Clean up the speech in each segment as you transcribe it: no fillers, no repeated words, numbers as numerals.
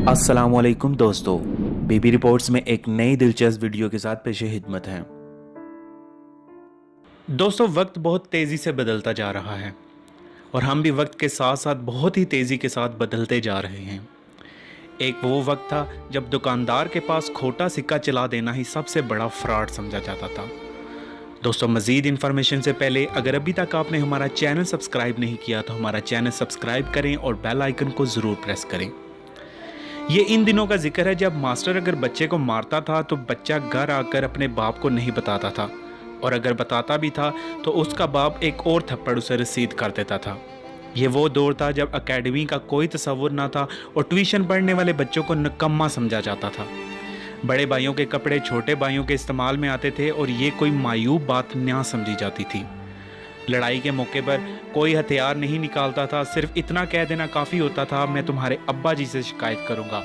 अस्सलामुअलैकुम दोस्तों, बीबी रिपोर्ट्स में एक नई दिलचस्प वीडियो के साथ पेश खिदमत हैं। दोस्तों, वक्त बहुत तेज़ी से बदलता जा रहा है और हम भी वक्त के साथ साथ बहुत ही तेज़ी के साथ बदलते जा रहे हैं। एक वो वक्त था जब दुकानदार के पास खोटा सिक्का चला देना ही सबसे बड़ा फ्रॉड समझा जाता था। दोस्तों, मज़ीद इन्फॉर्मेशन से पहले अगर अभी तक आपने हमारा चैनल सब्सक्राइब नहीं किया तो हमारा चैनल सब्सक्राइब करें और बेल आइकन को ज़रूर प्रेस करें। ये इन दिनों का जिक्र है जब मास्टर अगर बच्चे को मारता था तो बच्चा घर आकर अपने बाप को नहीं बताता था, और अगर बताता भी था तो उसका बाप एक और थप्पड़ उसे रसीद कर देता था। ये वो दौर था जब एकेडमी का कोई तसव्वुर ना था और ट्यूशन पढ़ने वाले बच्चों को निकम्मा समझा जाता था। बड़े भाइयों के कपड़े छोटे भाइयों के इस्तेमाल में आते थे और ये कोई मायूब बात ना समझी जाती थी। लड़ाई के मौके पर कोई हथियार नहीं निकालता था, सिर्फ इतना कह देना काफ़ी होता था, मैं तुम्हारे अब्बा जी से शिकायत करूंगा।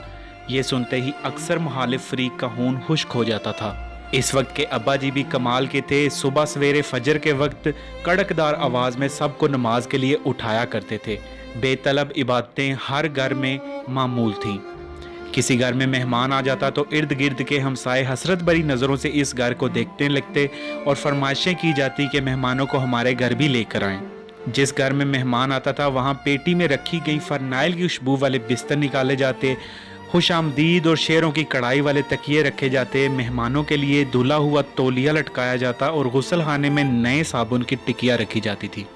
ये सुनते ही अक्सर मुखालिफ फरीक का खून खुश्क हो जाता था। इस वक्त के अब्बा जी भी कमाल के थे। सुबह सवेरे फजर के वक्त कड़कदार आवाज़ में सबको नमाज के लिए उठाया करते थे। बेतलब इबादतें हर घर में मामूल थीं। किसी घर में मेहमान आ जाता तो इर्द गिर्द के हमसाए हसरत भरी नज़रों से इस घर को देखने लगते और फरमाइशें की जाती कि मेहमानों को हमारे घर भी लेकर आएं। जिस घर में मेहमान आता था वहाँ पेटी में रखी गई फरनाइल की खुशबू वाले बिस्तर निकाले जाते, खुशामदीद और शेरों की कढ़ाई वाले तकिए रखे जाते, मेहमानों के लिए धुला हुआ तौलिया लटकाया जाता और गुस्ल खाने में नए साबुन की टिकिया रखी जाती थी।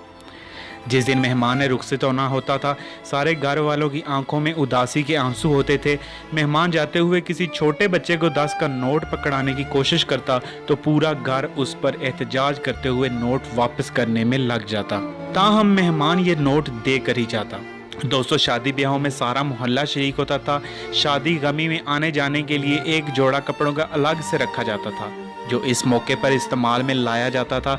जिस दिन मेहमान ने रुखसत होना होता था, सारे घर वालों की आंखों में उदासी के आंसू होते थे। मेहमान जाते हुए किसी छोटे बच्चे को 10 का नोट पकड़ाने की कोशिश करता तो पूरा घर उस पर एहतजाज करते हुए नोट वापस करने में लग जाता। ताहम मेहमान ये नोट दे कर ही जाता। दोस्तों, शादी ब्याहों में सारा मोहल्ला शरीक होता था। शादी गमी में आने जाने के लिए एक जोड़ा कपड़ों का अलग से रखा जाता था जो इस मौके पर इस्तेमाल में लाया जाता था।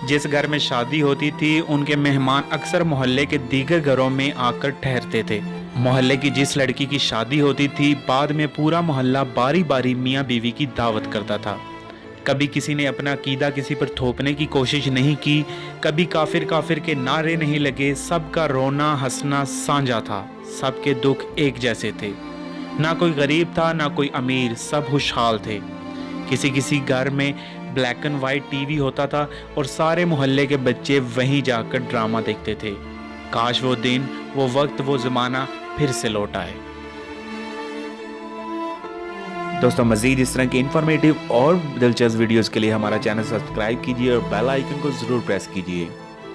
जिस घर में शादी होती थी उनके मेहमान अक्सर मोहल्ले के दीगर घरों में आकर ठहरते थे। मोहल्ले की जिस लड़की की शादी होती थी बाद में पूरा मोहल्ला बारी बारी मियाँ बीवी की दावत करता था। कभी किसी ने अपना अकीदा किसी पर थोपने की कोशिश नहीं की, कभी काफिर काफिर के नारे नहीं लगे। सबका रोना हंसना साझा था, सबके दुख एक जैसे थे। ना कोई गरीब था ना कोई अमीर, सब खुशहाल थे। किसी किसी घर में ब्लैक एंड वाइट टीवी होता था और सारे मोहल्ले के बच्चे वहीं जाकर ड्रामा देखते थे। काश वो दिन, वो वक्त, वो ज़माना फिर से लौट आए। दोस्तों, मज़ीद इस तरह की इंफॉर्मेटिव और दिलचस्प वीडियोस के लिए हमारा चैनल सब्सक्राइब कीजिए और बेल आइकन को ज़रूर प्रेस कीजिए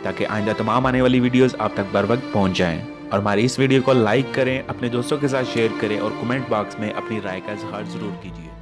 ताकि आइंदा तमाम आने वाली वीडियोस आप तक बर वक्त पहुँच जाएँ। और हमारी इस वीडियो को लाइक करें, अपने दोस्तों के साथ शेयर करें और कमेंट बॉक्स में अपनी राय का इजहार ज़रूर कीजिए।